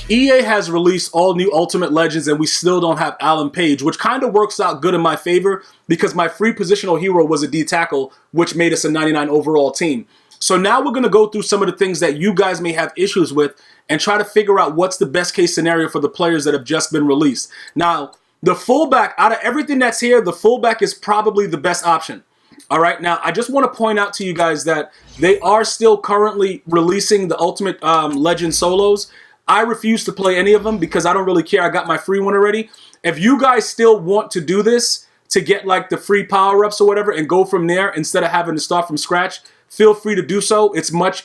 EA has released all new Ultimate Legends and we still don't have Alan Page, which kind of works out good in my favor because my free positional hero was a D tackle, which made us a 99 overall team. So now we're going to go through some of the things that you guys may have issues with and try to figure out what's the best case scenario for the players that have just been released. Now, the fullback, out of everything that's here, the fullback is probably the best option. All right, now I just want to point out to you guys that they are still currently releasing the Ultimate Legend solos. I refuse to play any of them because I don't really care. I got my free one already. If you guys still want to do this to get like the free power-ups or whatever and go from there instead of having to start from scratch, feel free to do so. It's much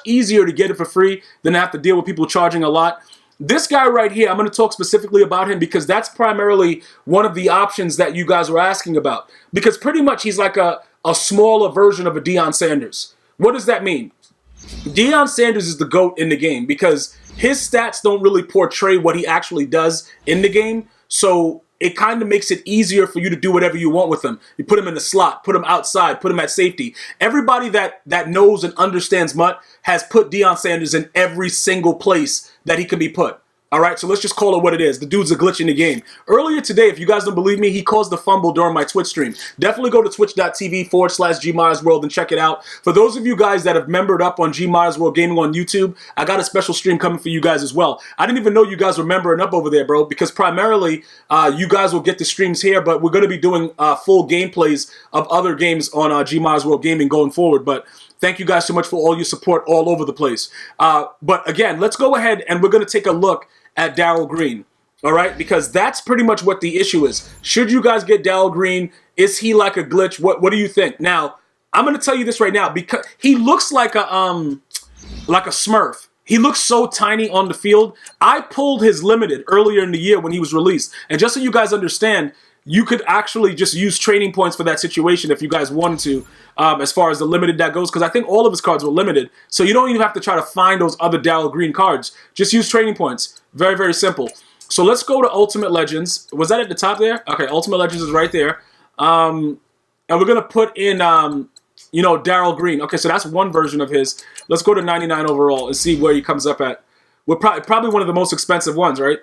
easier to get it for free than have to deal with people charging a lot. This guy right here, I'm going to talk specifically about him because that's primarily one of the options that you guys were asking about. Because pretty much he's like a smaller version of a Deion Sanders. What does that mean? Deion Sanders is the GOAT in the game because his stats don't really portray what he actually does in the game. So it kind of makes it easier for you to do whatever you want with him. You put him in the slot, put him outside, put him at safety. Everybody that knows and understands MUT has put Deion Sanders in every single place that he can be put. All right, so let's just call it what it is. The dude's a glitch in the game. Earlier today, if you guys don't believe me, he caused the fumble during my Twitch stream. Definitely go to twitch.tv/GmiasWorld and check it out. For those of you guys that have membered up on GmiasWorld Gaming on YouTube, I got a special stream coming for you guys as well. I didn't even know you guys were membering up over there, bro, because primarily you guys will get the streams here, but we're going to be doing full gameplays of other games on GmiasWorld Gaming going forward. But thank you guys so much for all your support all over the place. But again, let's go ahead and we're going to take a look at Darrell Green, all right? Because that's pretty much what the issue is. Should you guys get Darrell Green? Is he like a glitch? What do you think? Now, I'm going to tell you this right now because he looks like a Smurf. He looks so tiny on the field. I pulled his limited earlier in the year when he was released. And just so you guys understand, you could actually just use training points for that situation if you guys wanted to, as far as the limited that goes, because I think all of his cards were limited. So you don't even have to try to find those other Darrell Green cards. Just use training points. Very, very simple. So let's go to Ultimate Legends. Was that at the top there? Okay, Ultimate Legends is right there. And we're going to put in, Darrell Green. Okay, so that's one version of his. Let's go to 99 overall and see where he comes up at. We're probably one of the most expensive ones, right?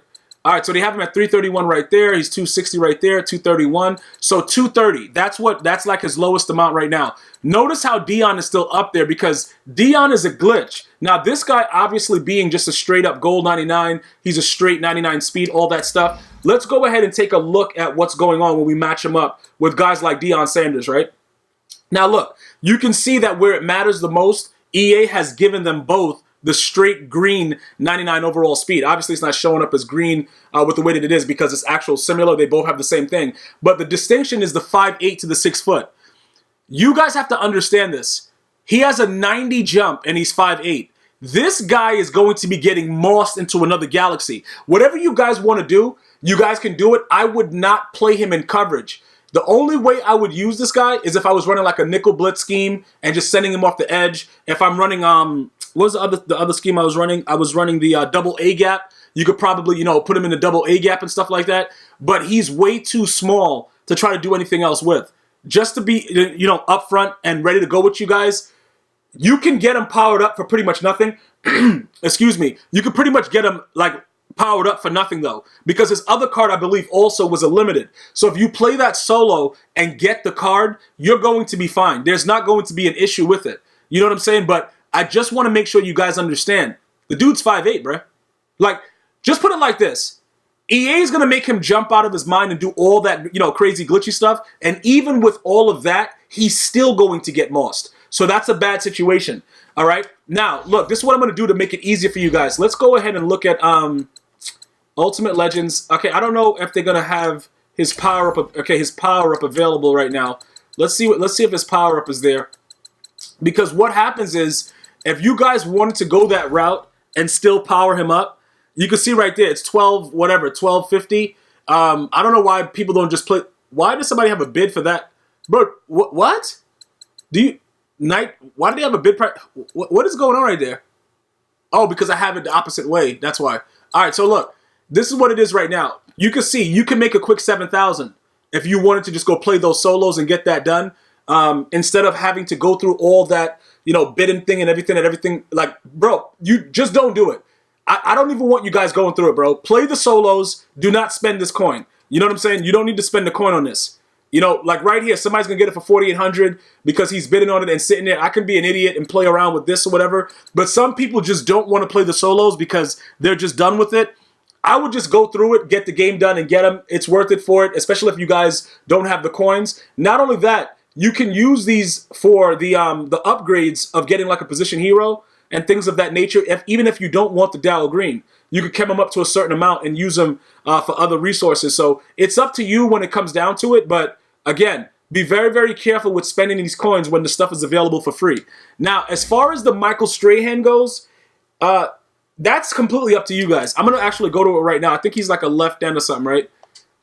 All right, so they have him at 331 right there. He's 260 right there, 231. So 230. That's like his lowest amount right now. Notice how Deion is still up there because Deion is a glitch. Now, this guy obviously being just a straight up gold 99, he's a straight 99 speed, all that stuff. Let's go ahead and take a look at what's going on when we match him up with guys like Deion Sanders, right? Now, look, you can see that where it matters the most, EA has given them both the straight green 99 overall speed. Obviously, it's not showing up as green with the way that it is because it's actual similar. They both have the same thing. But the distinction is the 5'8" to the 6 foot. You guys have to understand this. He has a 90 jump and he's 5'8". This guy is going to be getting mossed into another galaxy. Whatever you guys want to do, you guys can do it. I would not play him in coverage. The only way I would use this guy is if I was running like a nickel blitz scheme and just sending him off the edge. If I'm running, what was the other scheme I was running? I was running the double A gap. You could probably, put him in the double A gap and stuff like that. But he's way too small to try to do anything else with. Just to be, up front and ready to go with you guys, you can get him powered up for pretty much nothing. Excuse me. You could pretty much get him, powered up for nothing, though. Because his other card, I believe, also was a limited. So if you play that solo and get the card, you're going to be fine. There's not going to be an issue with it. You know what I'm saying? But I just want to make sure you guys understand. The dude's 5'8", bruh. Just put it like this. EA is going to make him jump out of his mind and do all that, crazy glitchy stuff. And even with all of that, he's still going to get mossed. So that's a bad situation. All right? Now, look, this is what I'm going to do to make it easier for you guys. Let's go ahead and look at Ultimate Legends. Okay, I don't know if they're going to have his power-up. Okay, his power-up available right now. Let's see if his power-up is there. Because what happens is, if you guys wanted to go that route and still power him up, you can see right there, it's 1250. I don't know why people don't just play. Why does somebody have a bid for that? Bro, what? Why do they have a bid price? What is going on right there? Oh, because I have it the opposite way. That's why. All right, so look, this is what it is right now. You can see, you can make a quick 7,000 if you wanted to just go play those solos and get that done. Instead of having to go through all that, bidding thing and everything. Bro, you just don't do it. I don't even want you guys going through it, bro. Play the solos. Do not spend this coin. You know what I'm saying? You don't need to spend the coin on this. You know, like right here, somebody's going to get it for 4,800 because he's bidding on it and sitting there. I can be an idiot and play around with this or whatever. But some people just don't want to play the solos because they're just done with it. I would just go through it, get the game done, and get them. It's worth it for it, especially if you guys don't have the coins. Not only that, you can use these for the upgrades of getting like a position hero and things of that nature. Even if you don't want the Darrell Green, you could chem them up to a certain amount and use them for other resources. So it's up to you when it comes down to it. But again, be very, very careful with spending these coins when the stuff is available for free. Now, as far as the Michael Strahan goes, that's completely up to you guys. I'm going to actually go to it right now. I think he's like a left end or something, right?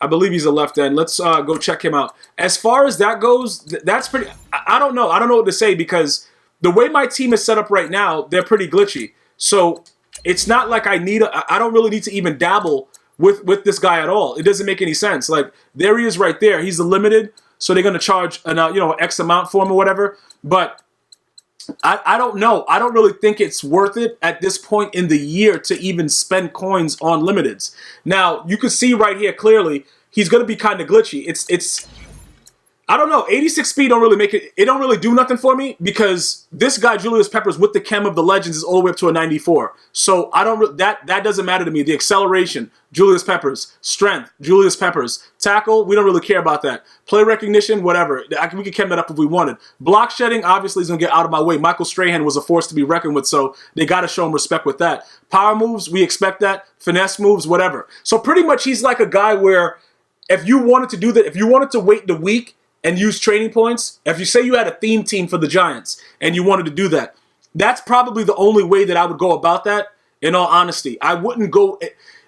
I believe he's a left end. Let's go check him out. As far as that goes, that's pretty... I don't know. I don't know what to say because the way my team is set up right now, they're pretty glitchy. So it's not like I don't really need to even dabble with this guy at all. It doesn't make any sense. Like, there he is right there. He's the limited, so they're going to charge an X amount for him or whatever. But I don't know. I don't really think it's worth it at this point in the year to even spend coins on limiteds. Now, you can see right here clearly, he's going to be kind of glitchy. It's I don't know. 86 speed don't really make it. It don't really do nothing for me because this guy Julius Peppers with the chem of the legends is all the way up to a 94. So I don't that doesn't matter to me. The acceleration, Julius Peppers. Strength, Julius Peppers. Tackle, we don't really care about that. Play recognition, whatever. We could chem that up if we wanted. Block shedding, obviously, is gonna get out of my way. Michael Strahan was a force to be reckoned with, so they got to show him respect with that. Power moves, we expect that. Finesse moves, whatever. So pretty much, he's like a guy where if you wanted to do that, if you wanted to wait the week and use training points, if you say you had a theme team for the Giants and you wanted to do that, that's probably the only way that I would go about that, in all honesty. I wouldn't go...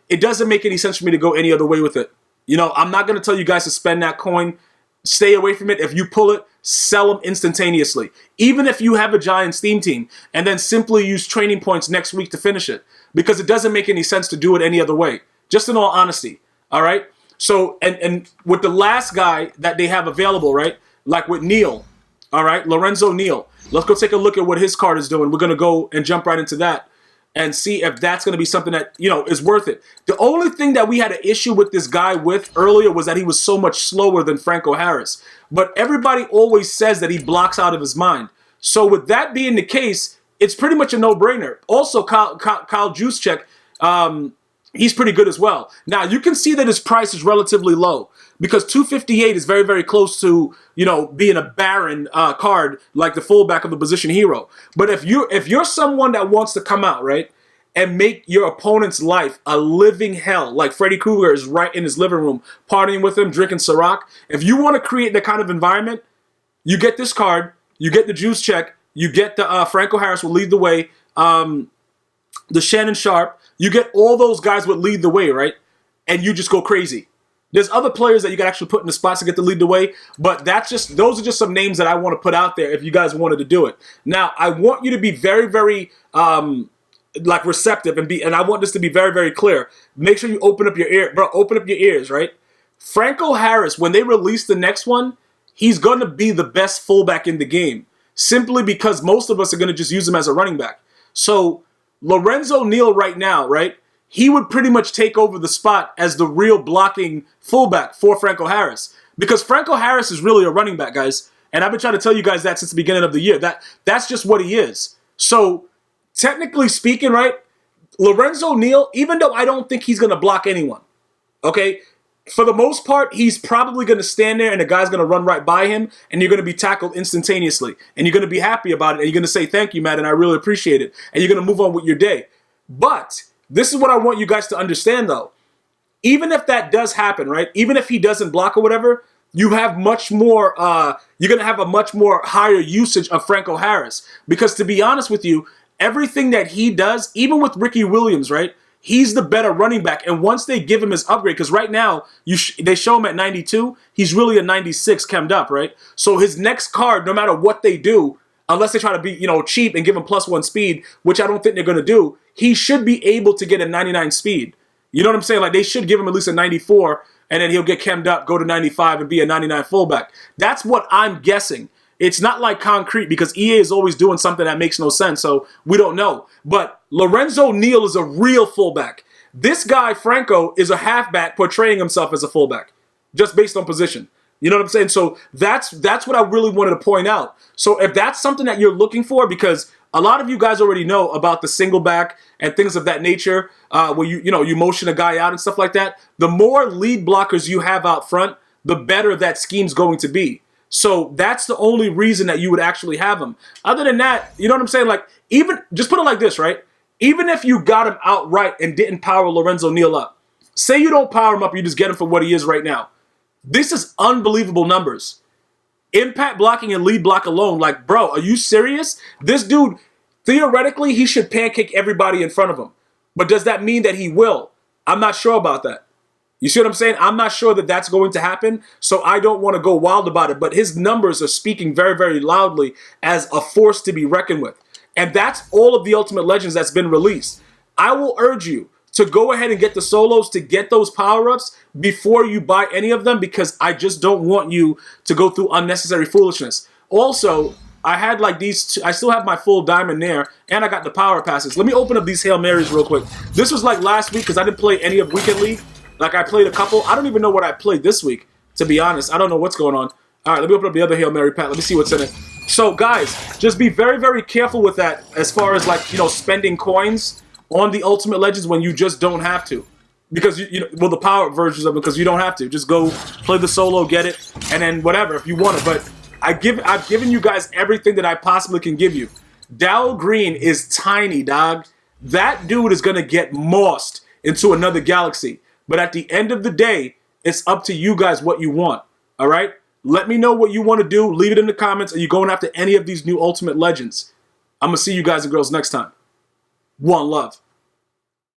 It doesn't make any sense for me to go any other way with it. You know, I'm not going to tell you guys to spend that coin. Stay away from it. If you pull it, sell them instantaneously. Even if you have a Giants theme team, and then simply use training points next week to finish it. Because it doesn't make any sense to do it any other way. Just in all honesty. All right? So, and with the last guy that they have available, right? Like with Neal, all right? Lorenzo Neal. Let's go take a look at what his card is doing. We're going to go and jump right into that and see if that's going to be something that, is worth it. The only thing that we had an issue with this guy with earlier was that he was so much slower than Franco Harris. But everybody always says that he blocks out of his mind. So with that being the case, it's pretty much a no-brainer. Also, Kyle Juszczyk, he's pretty good as well. Now, you can see that his price is relatively low because 258 is very, very close to, being a barren card like the fullback of the position hero. But if you're someone that wants to come out, right, and make your opponent's life a living hell, like Freddy Krueger is right in his living room, partying with him, drinking Ciroc, if you want to create that kind of environment, you get this card, you get the Juszczyk, you get the Franco Harris will lead the way, the Shannon Sharp, you get all those guys would lead the way, right? And you just go crazy. There's other players that you can actually put in the spots to get to lead the way, but those are just some names that I want to put out there if you guys wanted to do it. Now, I want you to be very, very receptive and I want this to be very, very clear. Make sure you open up your ear, bro. Open up your ears, right? Franco Harris, when they release the next one, he's going to be the best fullback in the game, simply because most of us are going to just use him as a running back. So Lorenzo Neal right now, right? He would pretty much take over the spot as the real blocking fullback for Franco Harris. Because Franco Harris is really a running back, guys. And I've been trying to tell you guys that since the beginning of the year. That's just what he is. So, technically speaking, right, Lorenzo Neal, even though I don't think he's going to block anyone, okay, for the most part, he's probably going to stand there and the guy's going to run right by him and you're going to be tackled instantaneously. And you're going to be happy about it and you're going to say, thank you, Madden, I really appreciate it. And you're going to move on with your day. But this is what I want you guys to understand, though. Even if that does happen, right? Even if he doesn't block or whatever, you have much more, you're going to have a much more higher usage of Franco Harris. Because to be honest with you, everything that he does, even with Ricky Williams, right? He's the better running back. And once they give him his upgrade, because right now, they show him at 92, he's really a 96 chemmed up, right? So his next card, no matter what they do, unless they try to be, cheap and give him +1 speed, which I don't think they're going to do, he should be able to get a 99 speed. You know what I'm saying? Like, they should give him at least a 94, and then he'll get chemmed up, go to 95, and be a 99 fullback. That's what I'm guessing. It's not like concrete because EA is always doing something that makes no sense, so we don't know. But Lorenzo Neal is a real fullback. This guy, Franco, is a halfback portraying himself as a fullback, just based on position. You know what I'm saying? So that's what I really wanted to point out. So if that's something that you're looking for, because a lot of you guys already know about the single back and things of that nature, where you motion a guy out and stuff like that. The more lead blockers you have out front, the better that scheme's going to be. So that's the only reason that you would actually have him. Other than that, you know what I'm saying? Like, even, just put it like this, right? Even if you got him outright and didn't power Lorenzo Neal up, say you don't power him up, you just get him for what he is right now. This is unbelievable numbers. Impact blocking and lead block alone. Like, bro, are you serious? This dude, theoretically, he should pancake everybody in front of him. But does that mean that he will? I'm not sure about that. You see what I'm saying? I'm not sure that that's going to happen, so I don't want to go wild about it. But his numbers are speaking very, very loudly as a force to be reckoned with. And that's all of the Ultimate Legends that's been released. I will urge you to go ahead and get the solos to get those power-ups before you buy any of them, because I just don't want you to go through unnecessary foolishness. Also, I had like these two, I still have my full diamond there, and I got the power passes. Let me open up these Hail Marys real quick. This was like last week because I didn't play any of Weekend League. Like, I played a couple. I don't even know what I played this week, to be honest. I don't know what's going on. All right, let me open up the other Hail Mary pack. Let me see what's in it. So, guys, just be very, very careful with that as far as, like, spending coins on the Ultimate Legends when you just don't have to. Because, the power versions of it, because you don't have to. Just go play the solo, get it, and then whatever if you want it. But I've given you guys everything that I possibly can give you. Darrell Green is tiny, dog. That dude is going to get mossed into another galaxy. But at the end of the day, it's up to you guys what you want, all right? Let me know what you want to do. Leave it in the comments. Are you going after any of these new Ultimate Legends? I'm going to see you guys and girls next time. One love.